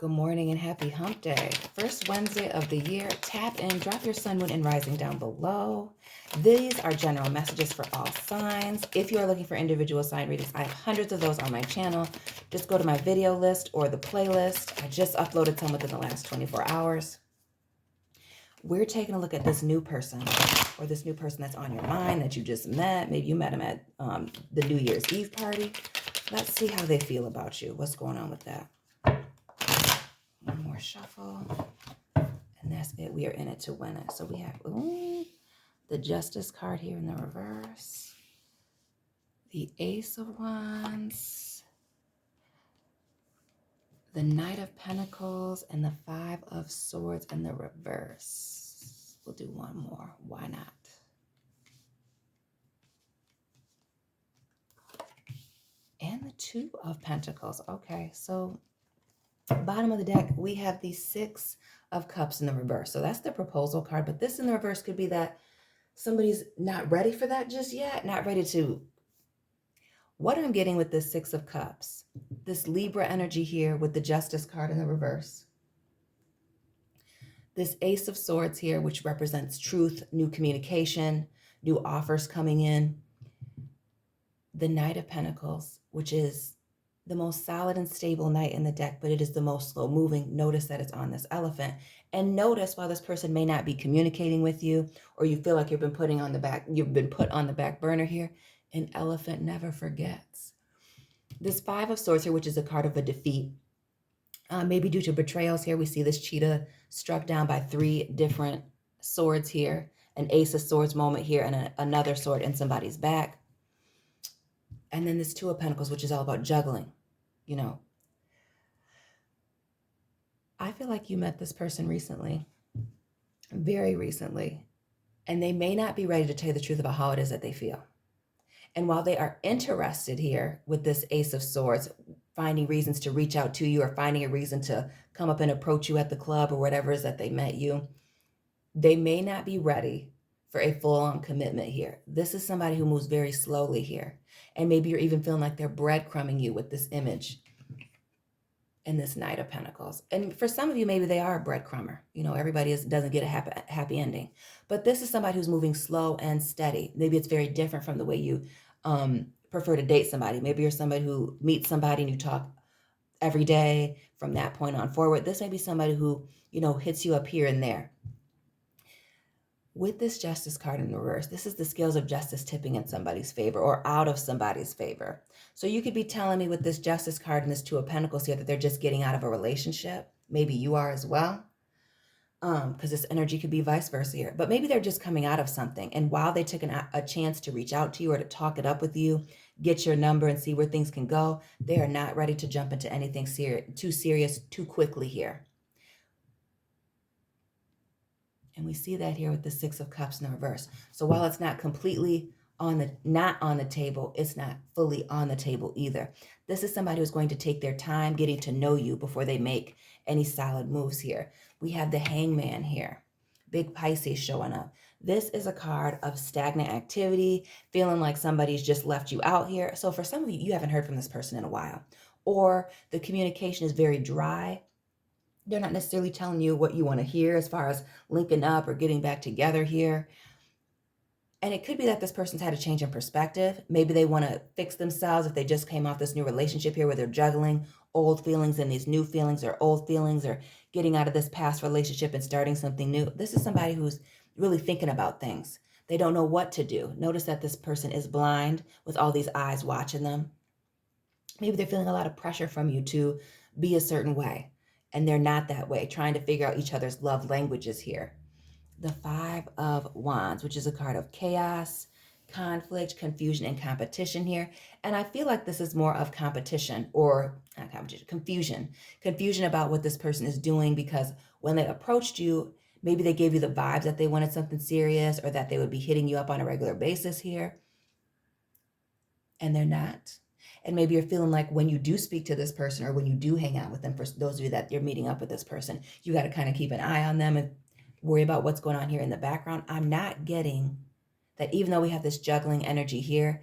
Good morning and happy hump day. First Wednesday of the year. Tap in, drop your sun, moon, and rising down below. These are general messages for all signs. If you are looking for individual sign readings, I have hundreds of those on my channel. Just go to my video list or the playlist. I just uploaded some within the last 24 hours. We're taking a look at this new person or this new person that's on your mind that you just met. Maybe you met them at the New Year's Eve party. Let's see how they feel about you. What's going on with that? One more shuffle. And that's it. We are in it to win it. So we have the Justice card here in the reverse. The Ace of Wands. The Knight of Pentacles. And the Five of Swords in the reverse. We'll do one more. Why not? And the Two of Pentacles. Okay, so bottom of the deck, we have the Six of Cups in the reverse. So that's the proposal card. But this in the reverse could be that somebody's not ready for that just yet. Not ready to... What I'm getting with this Six of Cups, this Libra energy here with the Justice card in the reverse. This Ace of Swords here, which represents truth, new communication, new offers coming in. The Knight of Pentacles, which is the most solid and stable knight in the deck, but it is the most slow moving. Notice that it's on this elephant. And notice while this person may not be communicating with you, or you feel like you've been put on the back burner here, an elephant never forgets. This Five of Swords here, which is a card of a defeat, maybe due to betrayals here. We see this cheetah struck down by three different swords here, an Ace of Swords moment here, and another sword in somebody's back. And then this Two of Pentacles, which is all about juggling. You know, I feel like you met this person recently, very recently, and they may not be ready to tell you the truth about how it is that they feel. And while they are interested here with this Ace of Swords, finding reasons to reach out to you or finding a reason to come up and approach you at the club or whatever it is that they met you, they may not be ready for a full-on commitment here. This is somebody who moves very slowly here. And maybe you're even feeling like they're breadcrumbing you with this image and this Knight of Pentacles. And for some of you, maybe they are a breadcrumber. You know, everybody doesn't get a happy ending. But this is somebody who's moving slow and steady. Maybe it's very different from the way you prefer to date somebody. Maybe you're somebody who meets somebody and you talk every day from that point on forward. This may be somebody who, you know, hits you up here and there. With this Justice card in reverse, this is the scales of justice tipping in somebody's favor or out of somebody's favor. So you could be telling me with this Justice card and this Two of Pentacles here that they're just getting out of a relationship. Maybe you are as well. Because this energy could be vice versa here. But maybe they're just coming out of something. And while they took a chance to reach out to you or to talk it up with you, get your number and see where things can go, they are not ready to jump into anything too serious too quickly here. And we see that here with the Six of Cups in the reverse. So while it's not completely not on the table, it's not fully on the table either. This is somebody who's going to take their time getting to know you before they make any solid moves here. We have the Hangman here. Big Pisces showing up. This is a card of stagnant activity, feeling like somebody's just left you out here. So for some of you, you haven't heard from this person in a while. Or the communication is very dry. They're not necessarily telling you what you want to hear as far as linking up or getting back together here. And it could be that this person's had a change in perspective. Maybe they want to fix themselves if they just came off this new relationship here where they're juggling old feelings and these new feelings or old feelings or getting out of this past relationship and starting something new. This is somebody who's really thinking about things. They don't know what to do. Notice that this person is blind with all these eyes watching them. Maybe they're feeling a lot of pressure from you to be a certain way. And they're not that way, trying to figure out each other's love languages here. The Five of Wands, which is a card of chaos, conflict, confusion, and competition here. And I feel like this is more of competition or not competition, confusion. Confusion about what this person is doing because when they approached you, maybe they gave you the vibes that they wanted something serious or that they would be hitting you up on a regular basis here. And they're not. And maybe you're feeling like when you do speak to this person or when you do hang out with them, for those of you that you're meeting up with this person, you got to kind of keep an eye on them and worry about what's going on here in the background. I'm not getting that even though we have this juggling energy here,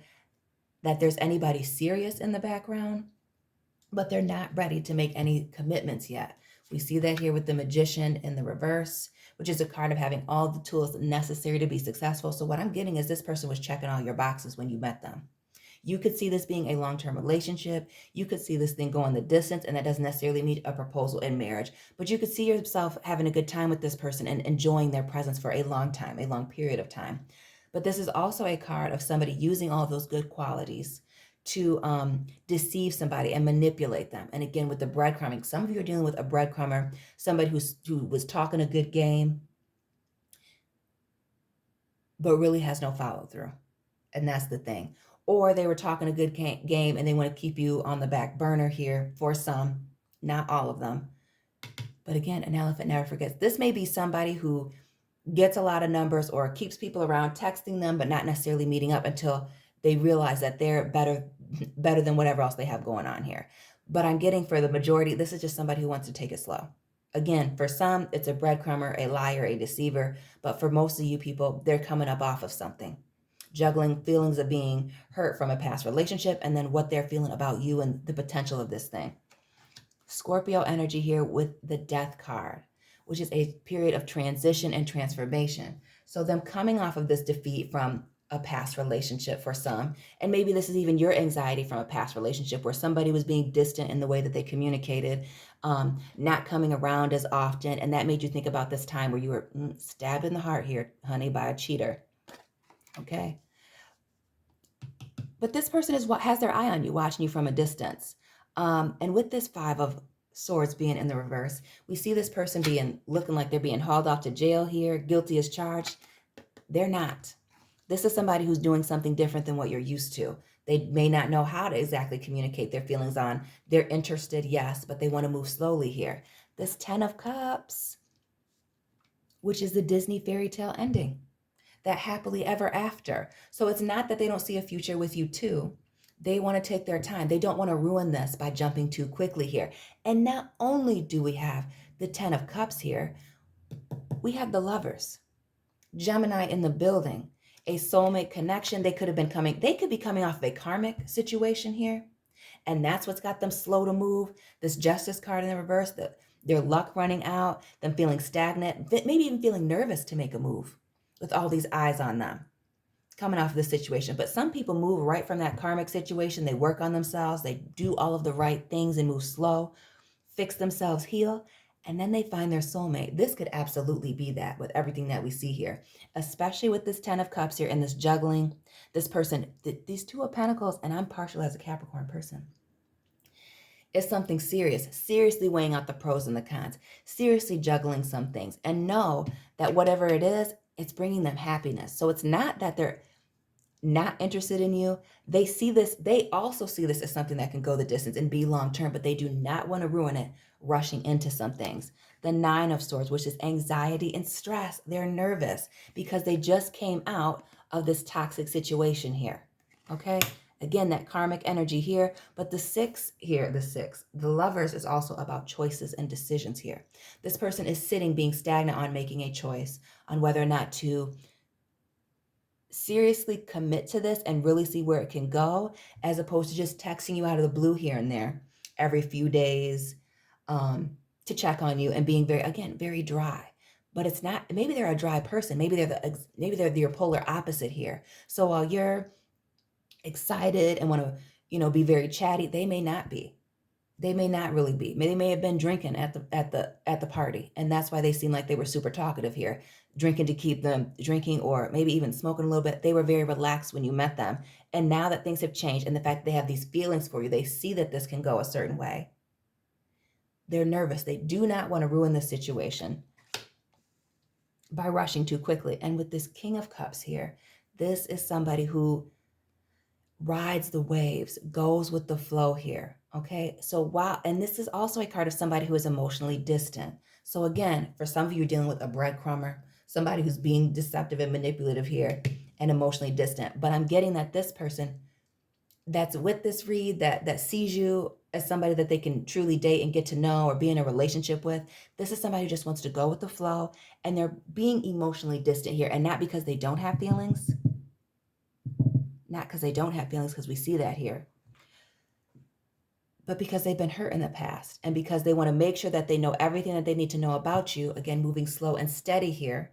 that there's anybody serious in the background, but they're not ready to make any commitments yet. We see that here with the Magician in the reverse, which is a card of having all the tools necessary to be successful. So what I'm getting is this person was checking all your boxes when you met them. You could see this being a long-term relationship. You could see this thing going the distance, and that doesn't necessarily mean a proposal in marriage. But you could see yourself having a good time with this person and enjoying their presence for a long time, a long period of time. But this is also a card of somebody using all of those good qualities to deceive somebody and manipulate them. And again, with the breadcrumbing, some of you are dealing with a breadcrumber, somebody who was talking a good game, but really has no follow through. And that's the thing. Or they were talking a good game and they want to keep you on the back burner here for some, not all of them. But again, an elephant never forgets. This may be somebody who gets a lot of numbers or keeps people around, texting them, but not necessarily meeting up until they realize that they're better than whatever else they have going on here. But I'm getting for the majority, this is just somebody who wants to take it slow. Again, for some, it's a breadcrumber, a liar, a deceiver. But for most of you people, they're coming up off of something, juggling feelings of being hurt from a past relationship and then what they're feeling about you and the potential of this thing. Scorpio energy here with the Death card, which is a period of transition and transformation. So them coming off of this defeat from a past relationship for some, and maybe this is even your anxiety from a past relationship where somebody was being distant in the way that they communicated, not coming around as often, and that made you think about this time where you were stabbed in the heart here, honey, by a cheater. Okay. But this person is what has their eye on you, watching you from a distance. And with this Five of Swords being in the reverse, we see this person looking like they're being hauled off to jail here, guilty as charged. They're not. This is somebody who's doing something different than what you're used to. They may not know how to exactly communicate their feelings on. They're interested, yes, but they want to move slowly here. This 10 of Cups, which is the Disney fairy tale ending, that happily ever after. So it's not that they don't see a future with you too. They want to take their time. They don't want to ruin this by jumping too quickly here. And not only do we have the 10 of Cups here, we have the Lovers, Gemini in the building, a soulmate connection. They could be coming off of a karmic situation here. And that's what's got them slow to move. This Justice card in the reverse, their luck running out, them feeling stagnant, maybe even feeling nervous to make a move with all these eyes on them coming off of this situation. But some people move right from that karmic situation. They work on themselves. They do all of the right things and move slow, fix themselves, heal, and then they find their soulmate. This could absolutely be that with everything that we see here, especially with this 10 of Cups here and this juggling, this person, these 2 of Pentacles, and I'm partial as a Capricorn person. It's something serious, seriously weighing out the pros and the cons, seriously juggling some things, and know that whatever it is, it's bringing them happiness. So it's not that they're not interested in you. They see this, they also see this as something that can go the distance and be long-term, but they do not want to ruin it rushing into some things. The 9 of Swords, which is anxiety and stress. They're nervous because they just came out of this toxic situation here. Okay. Again, that karmic energy here, but the 6 here, the Lovers is also about choices and decisions here. This person is sitting, being stagnant on making a choice on whether or not to seriously commit to this and really see where it can go, as opposed to just texting you out of the blue here and there every few days to check on you and being very dry. But it's not, maybe they're a dry person. Maybe they're your polar opposite here. So while you're excited and want to, be very chatty, they may not be. They may not really be. They may have been drinking at the party, and that's why they seem like they were super talkative here, drinking to keep them drinking, or maybe even smoking a little bit. They were very relaxed when you met them, and now that things have changed, and the fact that they have these feelings for you, they see that this can go a certain way. They're nervous. They do not want to ruin the situation by rushing too quickly. And with this King of Cups here, this is somebody who rides the waves, goes with the flow here. Okay. So and this is also a card of somebody who is emotionally distant. So again, for some of you dealing with a breadcrumber, somebody who's being deceptive and manipulative here and emotionally distant. But I'm getting that this person that's with this read, that sees you as somebody that they can truly date and get to know or be in a relationship with, this is somebody who just wants to go with the flow, and they're being emotionally distant here. And not because they don't have feelings, because we see that here. but because they've been hurt in the past and because they want to make sure that they know everything that they need to know about you, again, moving slow and steady here,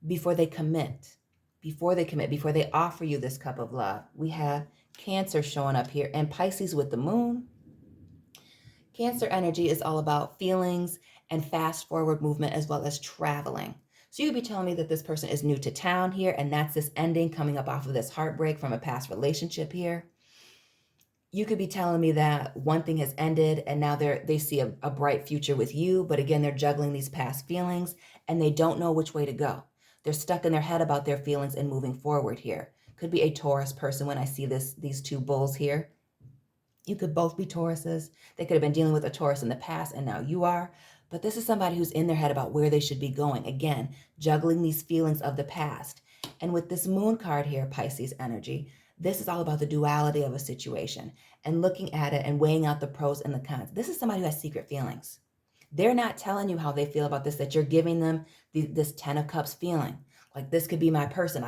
before they commit, before they offer you this cup of love. We have Cancer showing up here and Pisces with the moon. Cancer energy is all about feelings and fast forward movement as well as traveling. So you could be telling me that this person is new to town here, and that's this ending coming up off of this heartbreak from a past relationship here. You could be telling me that one thing has ended and now they see a bright future with you, but again, they're juggling these past feelings and they don't know which way to go. They're stuck in their head about their feelings and moving forward here. Could be a Taurus person when I see these two bulls here. You could both be Tauruses. They could have been dealing with a Taurus in the past and now you are. But this is somebody who's in their head about where they should be going. Again, juggling these feelings of the past. And with this moon card here, Pisces energy, this is all about the duality of a situation and looking at it and weighing out the pros and the cons. This is somebody who has secret feelings. They're not telling you how they feel about this, that you're giving them this 10 of Cups feeling. Like, this could be my person.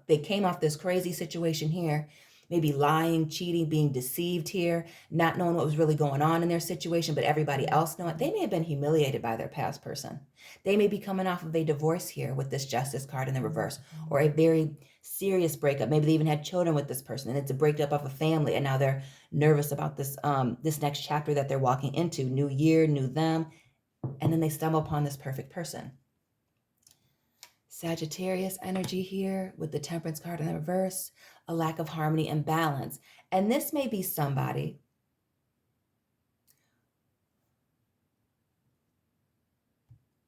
They came off this crazy situation here, maybe lying, cheating, being deceived here, not knowing what was really going on in their situation, but everybody else knowing. They may have been humiliated by their past person. They may be coming off of a divorce here with this Justice card in the reverse, or a very serious breakup. Maybe they even had children with this person and it's a breakup of a family, and now they're nervous about this next chapter that they're walking into. New year, new them, and then they stumble upon this perfect person. Sagittarius energy here with the Temperance card in the reverse, a lack of harmony and balance. And this may be somebody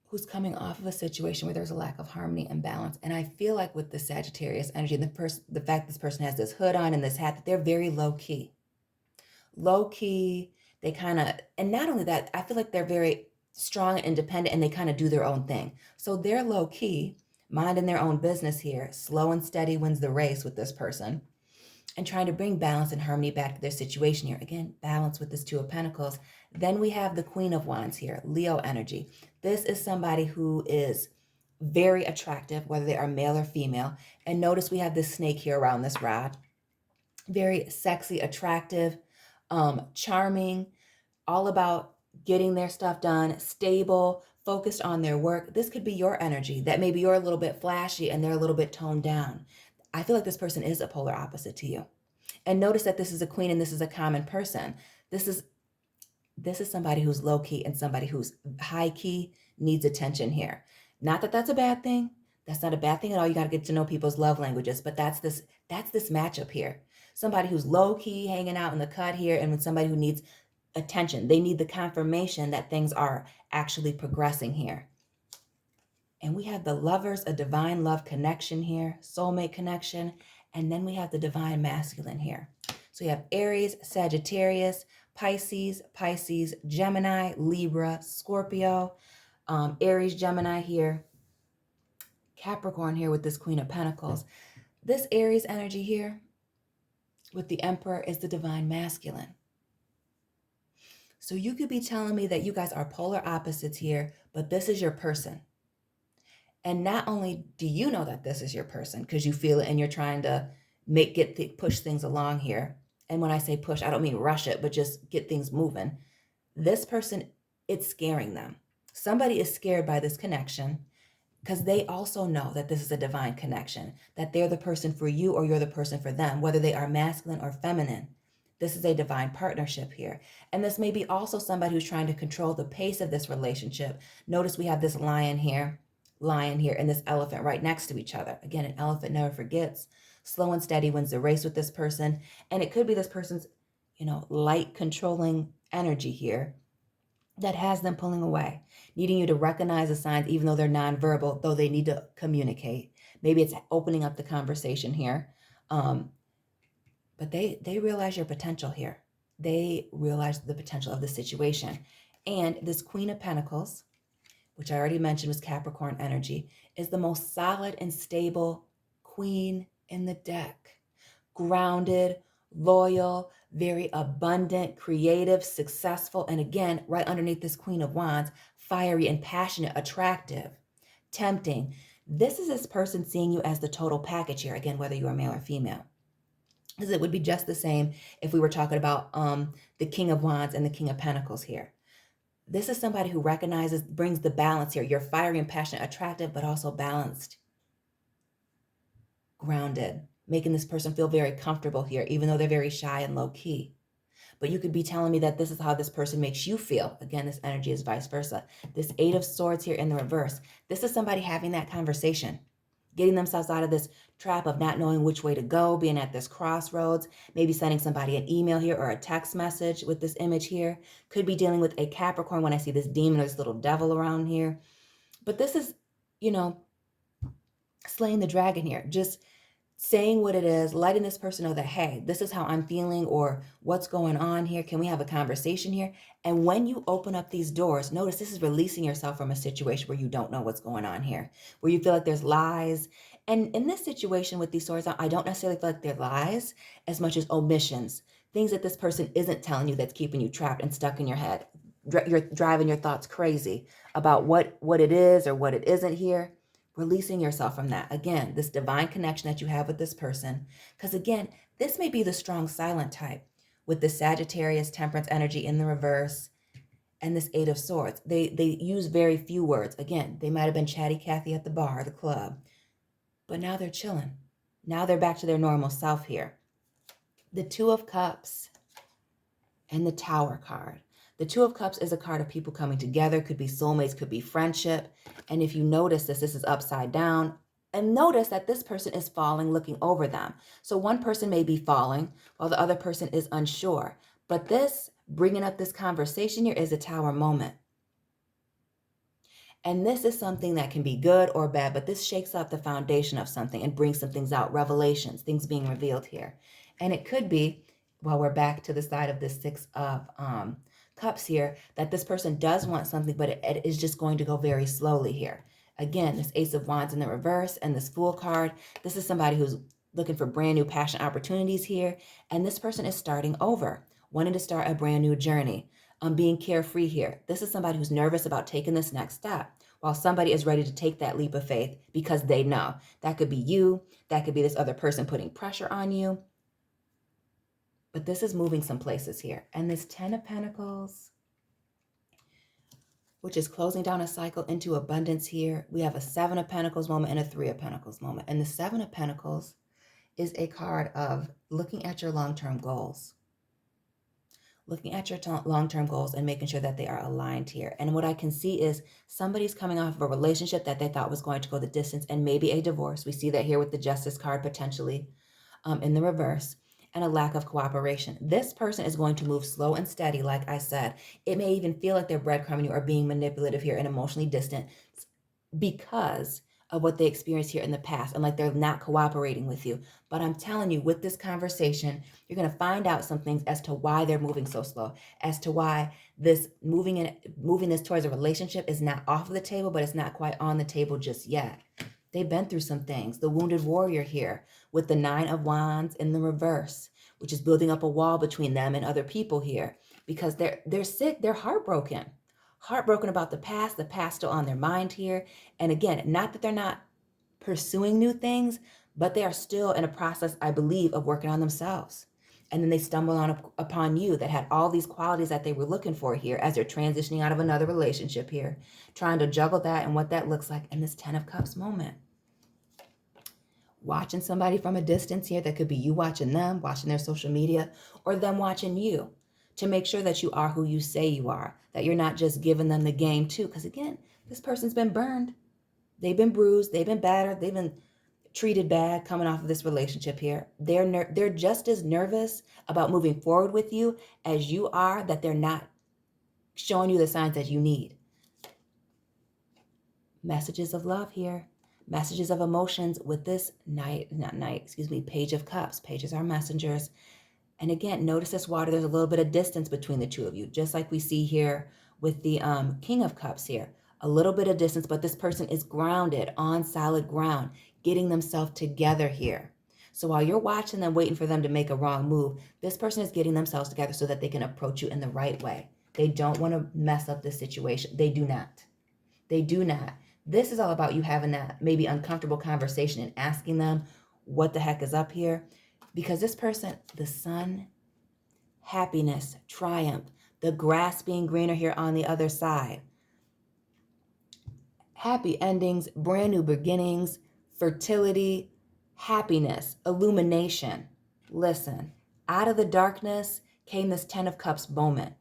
who's coming off of a situation where there's a lack of harmony and balance. And I feel like with the Sagittarius energy and the fact this person has this hood on and this hat, that they're very low key. Low key, they kind of, and not only that, I feel like they're very strong and independent and they kind of do their own thing. So they're low key, minding their own business here. Slow and steady wins the race with this person, and trying to bring balance and harmony back to their situation here. Again, balance with this Two of Pentacles. Then we have the Queen of Wands here, Leo energy. This is somebody who is very attractive, whether they are male or female. And notice we have this snake here around this rod. Very sexy, attractive, charming, all about getting their stuff done, stable, focused on their work. This could be your energy, that maybe you're a little bit flashy and they're a little bit toned down. I feel like this person is a polar opposite to you. And notice that this is a queen and this is a common person. This is somebody who's low key and somebody who's high key, needs attention here. Not that that's a bad thing. That's not a bad thing at all. You got to get to know people's love languages, but that's this matchup here. Somebody who's low key, hanging out in the cut here, and with somebody who needs attention. They need the confirmation that things are actually progressing here. And we have the Lovers, a divine love connection here, soulmate connection. And then we have the divine masculine here. So you have Aries, Sagittarius, Pisces, Gemini, Libra, Scorpio, Aries, Gemini here, Capricorn here with this Queen of Pentacles. This Aries energy here with the Emperor is the divine masculine. So you could be telling me that you guys are polar opposites here, but this is your person. And not only do you know that this is your person because you feel it and you're trying to push things along here. And when I say push, I don't mean rush it, but just get things moving. This person, it's scaring them. Somebody is scared by this connection because they also know that this is a divine connection, that they're the person for you or you're the person for them, whether they are masculine or feminine. This is a divine partnership here. And this may be also somebody who's trying to control the pace of this relationship. Notice we have this lion here, and this elephant right next to each other. Again, an elephant never forgets. Slow and steady wins the race with this person. And it could be this person's, light controlling energy here that has them pulling away, needing you to recognize the signs, even though they're nonverbal, though they need to communicate. Maybe it's opening up the conversation here. But they realize your potential here. They realize the potential of the situation. And this Queen of Pentacles, which I already mentioned was Capricorn energy, is the most solid and stable queen in the deck. Grounded, loyal, very abundant, creative, successful, and again, right underneath this Queen of Wands, fiery and passionate, attractive, tempting. This is this person seeing you as the total package here, again, whether you are male or female. Because it would be just the same if we were talking about the King of Wands and the King of Pentacles here. This is somebody who recognizes, brings the balance here. You're fiery and passionate, attractive, but also balanced, grounded, making this person feel very comfortable here, even though they're very shy and low key. But you could be telling me that this is how this person makes you feel. Again, this energy is vice versa. This Eight of Swords here in the reverse. This is somebody having that conversation, getting themselves out of this trap of not knowing which way to go, being at this crossroads, maybe sending somebody an email here or a text message with this image here. Could be dealing with a Capricorn when I see this demon or this little devil around here. But this is, slaying the dragon here. Just saying what it is, letting this person know that, hey, this is how I'm feeling or what's going on here. Can we have a conversation here? And when you open up these doors, notice this is releasing yourself from a situation where you don't know what's going on here, where you feel like there's lies. And in this situation with these swords, I don't necessarily feel like they're lies as much as omissions, things that this person isn't telling you that's keeping you trapped and stuck in your head. You're driving your thoughts crazy about what it is or what it isn't here. Releasing yourself from that. Again, this divine connection that you have with this person. Because again, this may be the strong silent type with the Sagittarius Temperance energy in the reverse and this Eight of Swords. They use very few words. Again, they might have been chatty Cathy at the bar, the club, but now they're chilling. Now they're back to their normal self here. The Two of Cups and the Tower card. The Two of Cups is a card of people coming together, could be soulmates, could be friendship. And if you notice this is upside down. And notice that this person is falling, looking over them. So one person may be falling while the other person is unsure. But this, bringing up this conversation here, is a Tower moment. And this is something that can be good or bad, but this shakes up the foundation of something and brings some things out, revelations, things being revealed here. And it could be, while we're back to the side of this Six of Cups here, that this person does want something, but it is just going to go very slowly here. Again, this Ace of Wands in the reverse and this Fool card. This is somebody who's looking for brand new passion opportunities here. And this person is starting over, wanting to start a brand new journey. Being carefree here. This is somebody who's nervous about taking this next step, while somebody is ready to take that leap of faith because they know. That could be you. That could be this other person putting pressure on you. But this is moving some places here. And this Ten of Pentacles, which is closing down a cycle into abundance here. We have a Seven of Pentacles moment and a Three of Pentacles moment. And the Seven of Pentacles is a card of looking at your long-term goals. Looking at your long-term goals and making sure that they are aligned here. And what I can see is somebody's coming off of a relationship that they thought was going to go the distance and maybe a divorce. We see that here with the Justice card potentially in the reverse, and a lack of cooperation. This person is going to move slow and steady, like I said. It may even feel like they're breadcrumbing you or being manipulative here and emotionally distant because of what they experienced here in the past and like they're not cooperating with you. But I'm telling you, with this conversation, you're going to find out some things as to why they're moving so slow, as to why this moving this towards a relationship is not off of the table, but it's not quite on the table just yet. They've been through some things. The wounded warrior here with the Nine of Wands in the reverse, which is building up a wall between them and other people here because they're sick, they're heartbroken about the past still on their mind here. And again, not that they're not pursuing new things, but they are still in a process, I believe, of working on themselves. And then they stumble upon you that had all these qualities that they were looking for here as they're transitioning out of another relationship here, trying to juggle that and what that looks like in this Ten of Cups moment. Watching somebody from a distance here, that could be you watching them, watching their social media, or them watching you, to make sure that you are who you say you are, that you're not just giving them the game too. Because again, this person's been burned. They've been bruised. They've been battered. They've been treated bad coming off of this relationship here. They're just as nervous about moving forward with you as you are, that they're not showing you the signs that you need. Messages of love here. Messages of emotions with this Page of Cups. Pages are messengers. And again, notice this water, there's a little bit of distance between the two of you, just like we see here with the King of Cups here. A little bit of distance, but this person is grounded on solid ground, getting themselves together here. So while you're watching them, waiting for them to make a wrong move, this person is getting themselves together so that they can approach you in the right way. They don't want to mess up the situation. They do not. They do not. This is all about you having that maybe uncomfortable conversation and asking them what the heck is up here. Because this person, the sun, happiness, triumph, the grass being greener here on the other side. Happy endings, brand new beginnings, fertility, happiness, illumination. Listen, out of the darkness came this 10 of Cups moment.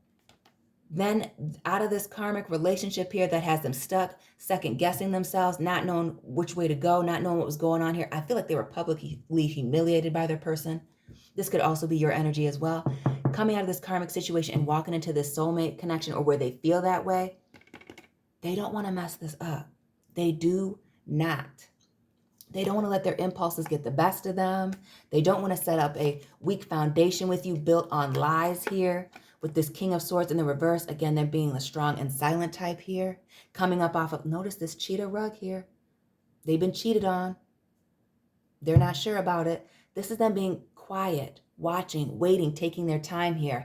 Then out of this karmic relationship here that has them stuck, second guessing themselves, not knowing which way to go, not knowing what was going on here. I feel like they were publicly humiliated by their person. This could also be your energy as well. Coming out of this karmic situation and walking into this soulmate connection, or where they feel that way, they don't want to mess this up. They do not. They don't want to let their impulses get the best of them. They don't want to set up a weak foundation with you built on lies here. With this King of Swords in the reverse, again, they're being the strong and silent type here. Coming up off of, notice this cheetah rug here. They've been cheated on. They're not sure about it. This is them being quiet, watching, waiting, taking their time here.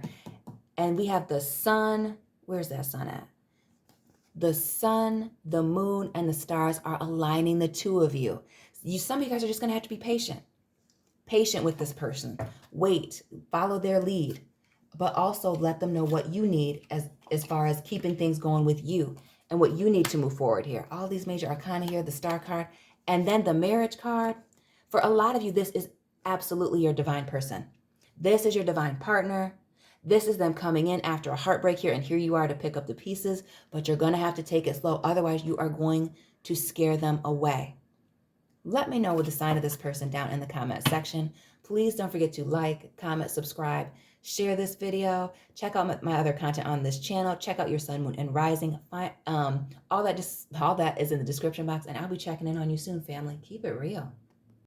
And we have the sun. Where's that sun at? The sun, the moon, and the stars are aligning the two of you. Some of you guys are just going to have to be patient. Patient with this person. Wait, follow their lead. But also let them know what you need as far as keeping things going with you and what you need to move forward here. All these major arcana here, the star card, and then the marriage card. For a lot of you, this is absolutely your divine person. This is your divine partner. This is them coming in after a heartbreak here, and here you are to pick up the pieces, but you're going to have to take it slow. Otherwise, you are going to scare them away. Let me know what the sign of this person down in the comment section. Please don't forget to like, comment, subscribe, share this video. Check out my other content on this channel. Check out your sun, moon, and rising. All that is in the description box, and I'll be checking in on you soon, family. Keep it real.